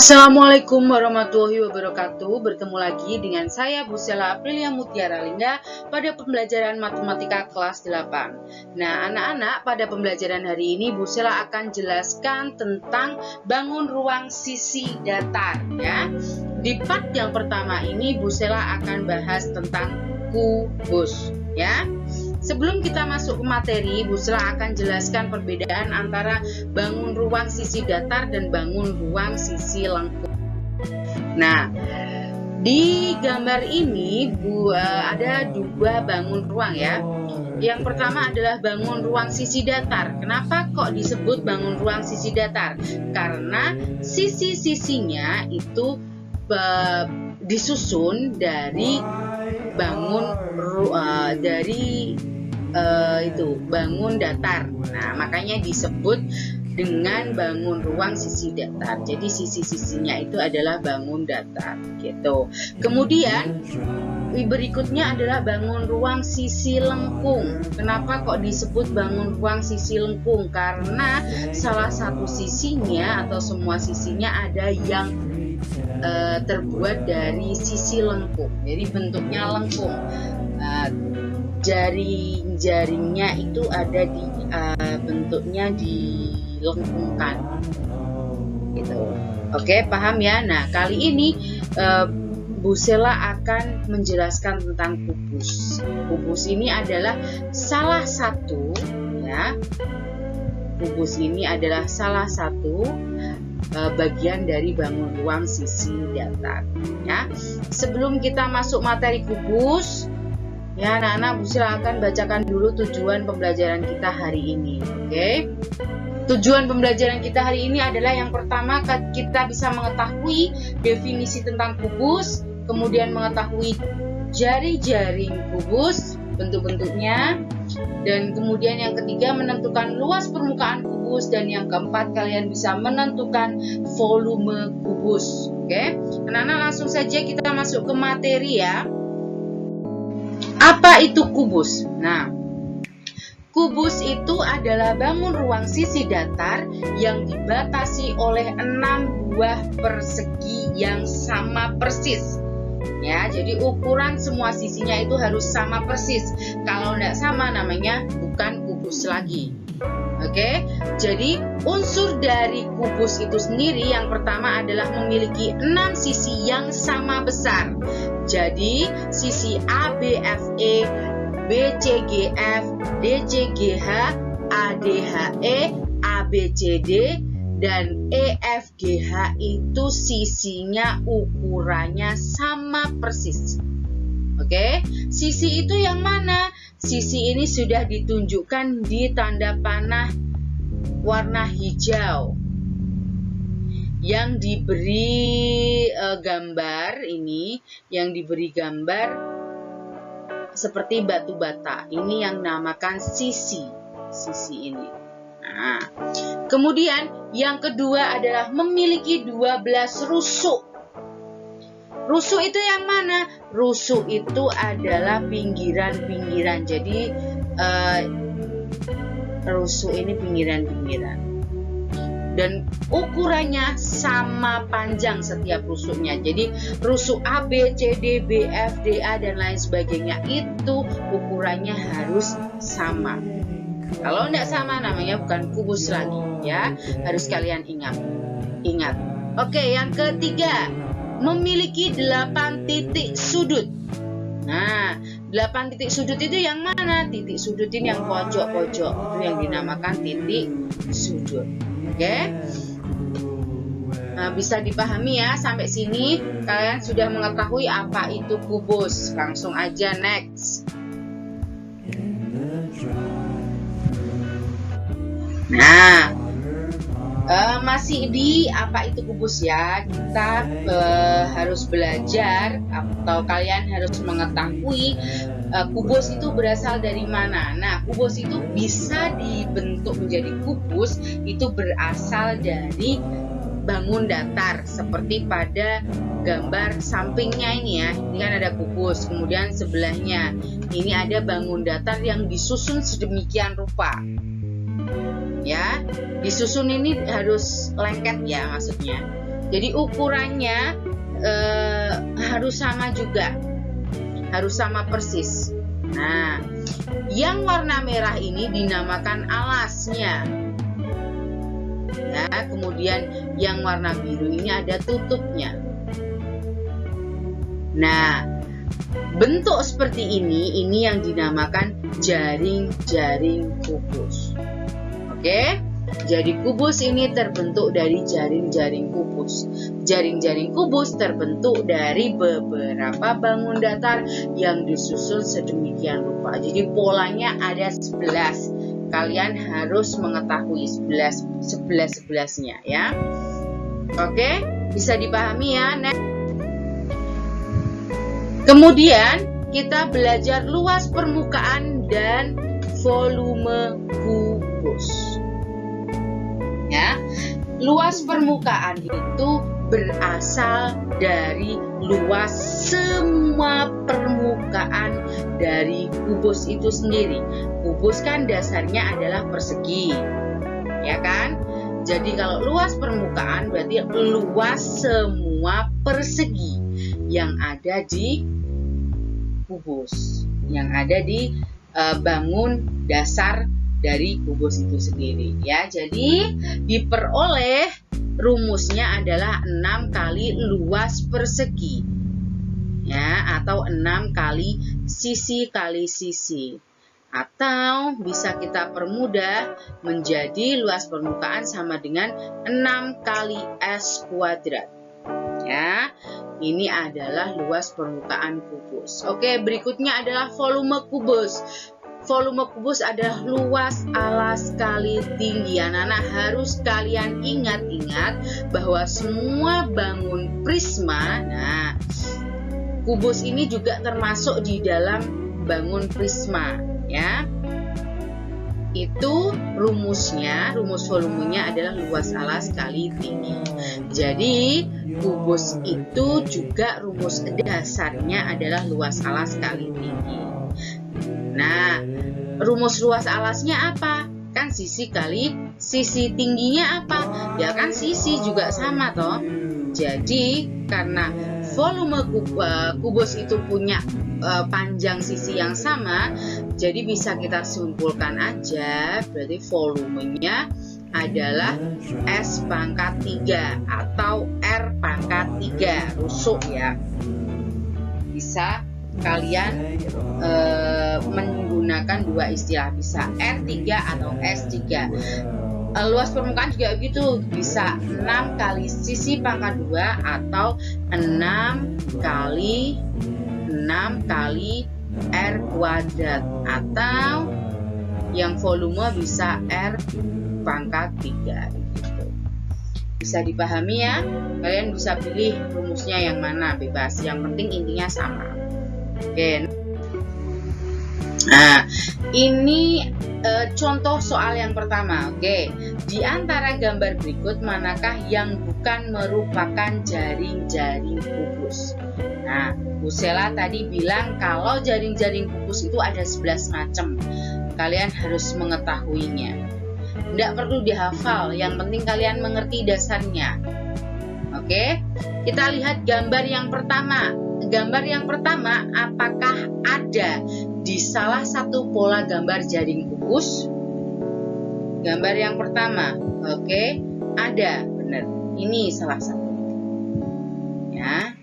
Assalamualaikum warahmatullahi wabarakatuh. Bertemu lagi dengan saya Bu Sela Aprilia Mutiara Linda pada pembelajaran matematika kelas 8. Nah, anak-anak, pada pembelajaran hari ini Bu Sela akan jelaskan tentang bangun ruang sisi datar ya. Di part yang pertama ini Bu Sela akan bahas tentang kubus ya. Sebelum kita masuk ke materi, Bu Sela akan jelaskan perbedaan antara bangun ruang sisi datar dan bangun ruang sisi lengkung. Nah, di gambar ini ada dua bangun ruang ya. Yang pertama adalah bangun ruang sisi datar. Kenapa kok disebut bangun ruang sisi datar? Karena sisi-sisinya itu disusun dari bangun datar. Nah, makanya disebut dengan bangun ruang sisi datar. Jadi sisi-sisinya itu adalah bangun datar gitu. Kemudian berikutnya adalah bangun ruang sisi lengkung. Kenapa kok disebut bangun ruang sisi lengkung? Karena salah satu sisinya atau semua sisinya ada yang terbuat dari sisi lengkung. Jadi bentuknya lengkung. Jaring-jaringnya itu ada di bentuknya dilengkungkan gitu. Oke, paham ya? Nah, kali ini Bu Sela akan menjelaskan tentang kubus. Kubus ini adalah salah satu ya. Kubus ini adalah salah satu bagian dari bangun ruang sisi datar ya. Sebelum kita masuk materi kubus ya, anak-anak, Bu Sela akan bacakan dulu tujuan pembelajaran kita hari ini. Oke. Tujuan pembelajaran kita hari ini adalah yang pertama, kita bisa mengetahui definisi tentang kubus, kemudian mengetahui jari-jaring kubus, bentuk-bentuknya, dan kemudian yang ketiga menentukan luas permukaan kubus, dan yang keempat kalian bisa menentukan volume kubus. Oke. Anak-anak, langsung saja kita masuk ke materi ya. Apa itu kubus? Nah, kubus itu adalah bangun ruang sisi datar yang dibatasi oleh 6 buah persegi yang sama persis. Ya, jadi ukuran semua sisinya itu harus sama persis. Kalau tidak sama namanya bukan kubus lagi. Oke, jadi unsur dari kubus itu sendiri yang pertama adalah memiliki 6 sisi yang sama besar. Jadi sisi ABFE, BCGF, DCGH, ADHE, ABCD, dan EFGH itu sisinya ukurannya sama persis. Oke, sisi itu yang mana? Sisi ini sudah ditunjukkan di tanda panah warna hijau yang diberi gambar ini, yang diberi gambar seperti batu bata. Ini yang dinamakan sisi ini. Nah, kemudian yang kedua adalah memiliki 12 rusuk. Rusuk itu yang mana? Rusuk itu adalah pinggiran-pinggiran. Jadi rusuk ini pinggiran-pinggiran. Dan ukurannya sama panjang setiap rusuknya. Jadi rusuk A, B, C, D, B, F, D, A, dan lain sebagainya itu ukurannya harus sama. Kalau tidak sama namanya bukan kubus lagi ya. Harus kalian ingat. Oke, yang ketiga, memiliki 8 titik sudut. Nah, 8 titik sudut itu yang mana? Titik sudut ini yang pojok-pojok, itu yang dinamakan titik sudut. Oke. Nah, bisa dipahami ya, sampai sini kalian sudah mengetahui apa itu kubus. Langsung aja next. Nah, masih di apa itu kubus ya. Kita harus belajar atau kalian harus mengetahui kubus itu berasal dari mana. Nah, kubus itu bisa dibentuk menjadi kubus itu berasal dari bangun datar, seperti pada gambar sampingnya ini ya. Ini kan ada kubus, kemudian sebelahnya ini ada bangun datar yang disusun sedemikian rupa. Ya, disusun ini harus lengket ya maksudnya. Jadi ukurannya harus sama juga, harus sama persis. Nah, yang warna merah ini dinamakan alasnya. Ya, kemudian yang warna biru ini ada tutupnya. Nah, bentuk seperti ini yang dinamakan jaring-jaring kubus. Oke, jadi kubus ini terbentuk dari jaring-jaring kubus. Jaring-jaring kubus terbentuk dari beberapa bangun datar yang disusun sedemikian rupa. Jadi polanya ada 11. Kalian harus mengetahui 11-11-nya ya. Oke, bisa dipahami ya. Kemudian kita belajar luas permukaan dan volume kubus. Ya, luas permukaan itu berasal dari luas semua permukaan dari kubus itu sendiri. Kubus kan dasarnya adalah persegi, ya kan? Jadi kalau luas permukaan berarti luas semua persegi yang ada di kubus, yang ada di bangun dasar dari kubus itu sendiri ya. Jadi diperoleh rumusnya adalah 6 kali luas persegi ya, atau 6 kali sisi, atau bisa kita permudah menjadi luas permukaan sama dengan 6 kali S kuadrat ya. Ini adalah luas permukaan kubus. Oke, berikutnya adalah volume kubus. Volume kubus adalah luas alas kali tinggi. Anak-anak harus kalian ingat-ingat bahwa semua bangun prisma, nah, kubus ini juga termasuk di dalam bangun prisma, ya. Itu rumusnya, rumus volumenya adalah luas alas kali tinggi. Jadi, kubus itu juga rumus dasarnya adalah luas alas kali tinggi. Nah, rumus luas alasnya apa? Kan sisi kali sisi tingginya apa? Ya kan sisi juga sama toh. Jadi karena volume kubus itu punya panjang sisi yang sama, jadi bisa kita simpulkan aja berarti volumenya adalah S pangkat 3 atau R pangkat 3. Rusuk ya. Bisa kalian menggunakan dua istilah, bisa R3 atau S3. Luas permukaan juga begitu, bisa 6 kali sisi pangkat 2 atau 6 kali R kuadrat, atau yang volume bisa R pangkat 3 gitu. Bisa dipahami ya. Kalian bisa pilih rumusnya yang mana, bebas, yang penting intinya sama. Oke. Nah, ini contoh soal yang pertama. Oke, di antara gambar berikut manakah yang bukan merupakan jaring-jaring kubus? Nah, Bu Sela tadi bilang kalau jaring-jaring kubus itu ada 11 macam. Kalian harus mengetahuinya. Tidak perlu dihafal, yang penting kalian mengerti dasarnya. Oke, kita lihat gambar yang pertama. Gambar yang pertama, apakah ada di salah satu pola gambar jaring kubus? Gambar yang pertama, oke, ada, benar. Ini salah satu. Ya,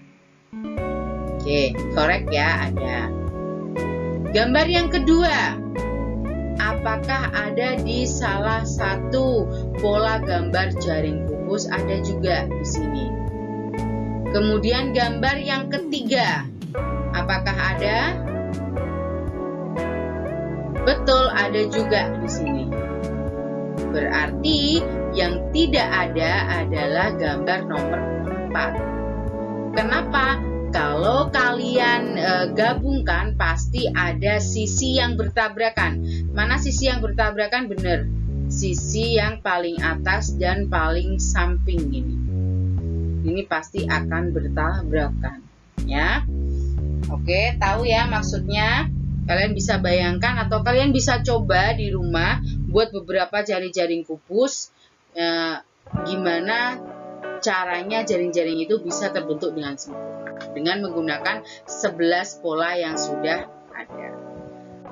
oke, korek ya, ada. Gambar yang kedua, apakah ada di salah satu pola gambar jaring kubus? Ada juga di sini. Kemudian gambar yang ketiga, apakah ada? Betul, ada juga di sini. Berarti yang tidak ada adalah gambar nomor 4. Kenapa? Kalau kalian gabungkan pasti ada sisi yang bertabrakan. Mana sisi yang bertabrakan? Benar, sisi yang paling atas dan paling samping ini. Ini pasti akan bertabrakan, ya. Oke, tahu ya maksudnya? Kalian bisa bayangkan atau kalian bisa coba di rumah buat beberapa jaring-jaring kubus, gimana caranya jaring-jaring itu bisa terbentuk dengan sempurna dengan menggunakan 11 pola yang sudah ada.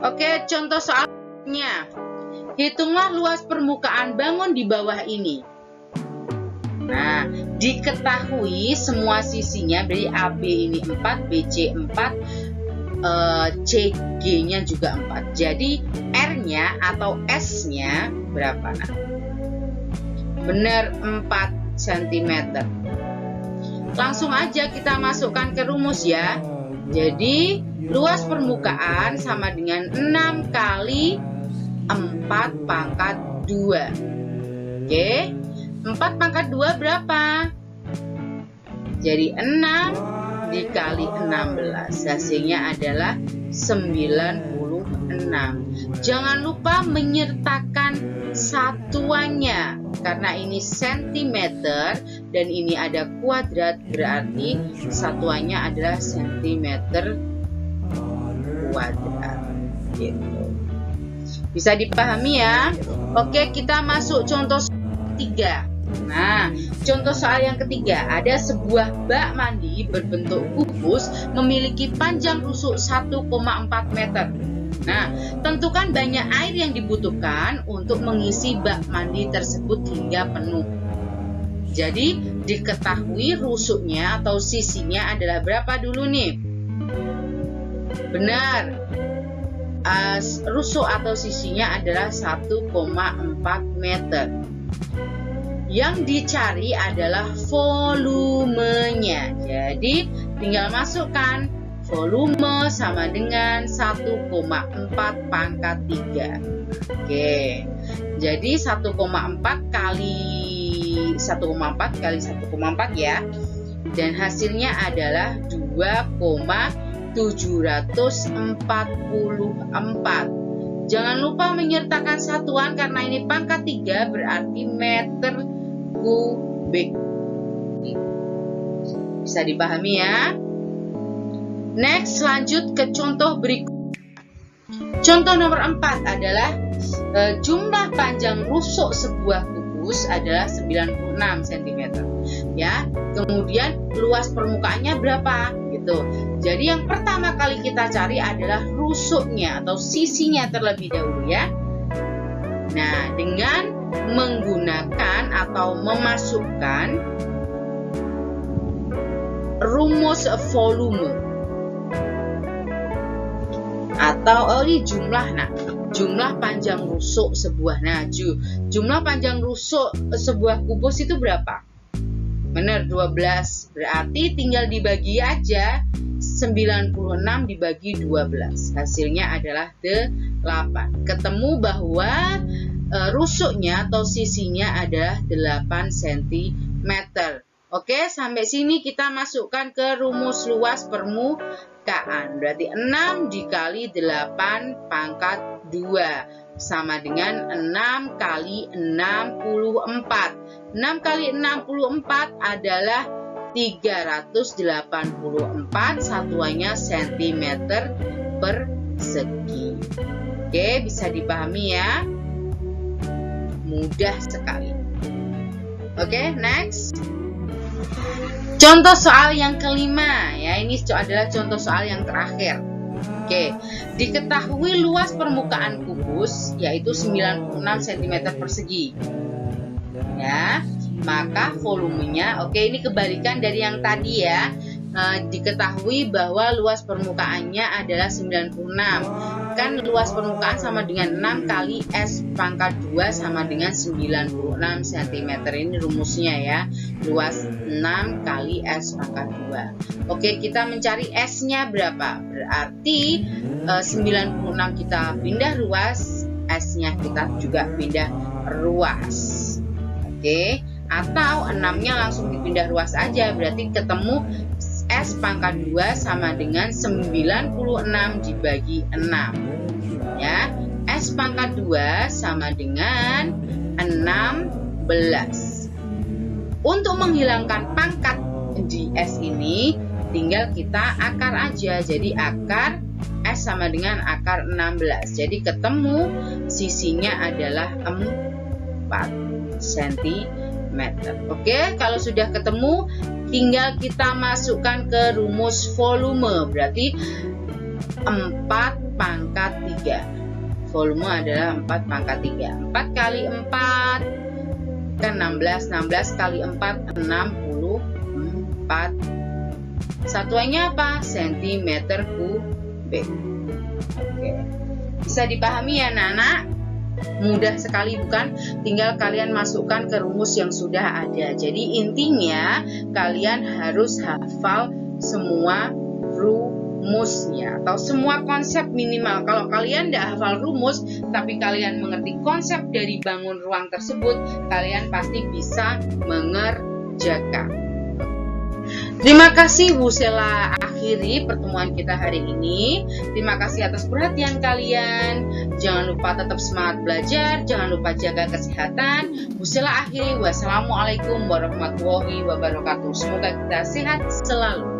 Oke, contoh soalnya. Hitunglah luas permukaan bangun di bawah ini. Nah, diketahui semua sisinya, berarti AB ini 4, BC 4, CG-nya juga 4. Jadi R-nya atau S-nya berapa? Nah, benar 4 cm. Langsung aja kita masukkan ke rumus ya. Jadi luas permukaan sama dengan 6 kali 4 pangkat 2. Oke, 4 pangkat 2 berapa? Jadi 6 dikali 16, hasilnya adalah 96. Jangan lupa menyertakan satuannya, karena ini centimeter dan ini ada kuadrat, berarti satuannya adalah sentimeter kuadrat. Gitu. Bisa dipahami ya? Oke, kita masuk contoh 3. Nah, contoh soal yang ketiga, ada sebuah bak mandi berbentuk kubus memiliki panjang rusuk 1,4 meter. Nah, tentukan banyak air yang dibutuhkan untuk mengisi bak mandi tersebut hingga penuh. Jadi, diketahui rusuknya atau sisinya adalah berapa dulu nih? Benar. Rusuk atau sisinya adalah 1,4 meter. Yang dicari adalah volumenya. Jadi tinggal masukkan volume sama dengan 1,4 pangkat 3. Oke. Jadi 1,4 kali 1,4 ya. Dan hasilnya adalah 2,744. Jangan lupa menyertakan satuan karena ini pangkat 3 berarti meter kubik. Bisa dipahami ya? Next, lanjut ke contoh berikut. Contoh nomor 4 adalah jumlah panjang rusuk sebuah kubus adalah 96 cm. Ya, kemudian luas permukaannya berapa? Gitu. Jadi yang pertama kali kita cari adalah rusuknya atau sisinya terlebih dahulu ya. Nah, dengan menggunakan atau memasukkan rumus volume atau ini jumlah. Nah, jumlah panjang rusuk sebuah. Nah, jumlah panjang rusuk sebuah kubus itu berapa? Benar, 12. Berarti tinggal dibagi aja. 96 dibagi 12. Hasilnya adalah 8. Ketemu bahwa rusuknya atau sisinya adalah 8 cm. Oke, sampai sini kita masukkan ke rumus luas permukaan. Berarti 6 dikali 8 pangkat 2 sama dengan 6 kali 64. 6 kali 64 adalah 384, satuannya cm persegi. Oke, bisa dipahami ya? Mudah sekali. Oke, next. Contoh soal yang kelima ya, ini adalah contoh soal yang terakhir. Oke, diketahui luas permukaan kubus yaitu 96 cm persegi. Ya, maka volumenya, oke, ini kebalikan dari yang tadi ya. Diketahui bahwa luas permukaannya adalah 96. Kan luas permukaan sama dengan 6 kali S pangkat 2 sama dengan 96 cm. Ini rumusnya ya. Luas 6 kali S pangkat 2. Oke, kita mencari S-nya berapa? Berarti 96 kita pindah ruas, S-nya kita juga pindah ruas. Oke, atau 6-nya langsung dipindah ruas aja, berarti ketemu S pangkat 2 sama dengan 96 dibagi 6 ya. S pangkat 2 sama dengan 16. Untuk menghilangkan pangkat di S ini tinggal kita akar aja. Jadi akar S sama dengan akar 16. Jadi ketemu sisinya adalah 4 cm. meter. Oke, kalau sudah ketemu, tinggal kita masukkan ke rumus volume. Berarti 4 pangkat 3. Volume adalah 4 pangkat 3. 4 kali 4 kan 16. 16 kali 4 64. Satuannya apa? Sentimeter kubik. Oke. Bisa dipahami ya anak-anak? Mudah sekali bukan? Tinggal kalian masukkan ke rumus yang sudah ada. Jadi intinya kalian harus hafal semua rumusnya atau semua konsep minimal. Kalau kalian tidak hafal rumus tapi kalian mengerti konsep dari bangun ruang tersebut, kalian pasti bisa mengerjakan. Terima kasih, Bu Sela akhiri pertemuan kita hari ini. Terima kasih atas perhatian kalian. Jangan lupa tetap semangat belajar, jangan lupa jaga kesehatan. Bu Sela akhiri, wassalamualaikum warahmatullahi wabarakatuh. Semoga kita sehat selalu.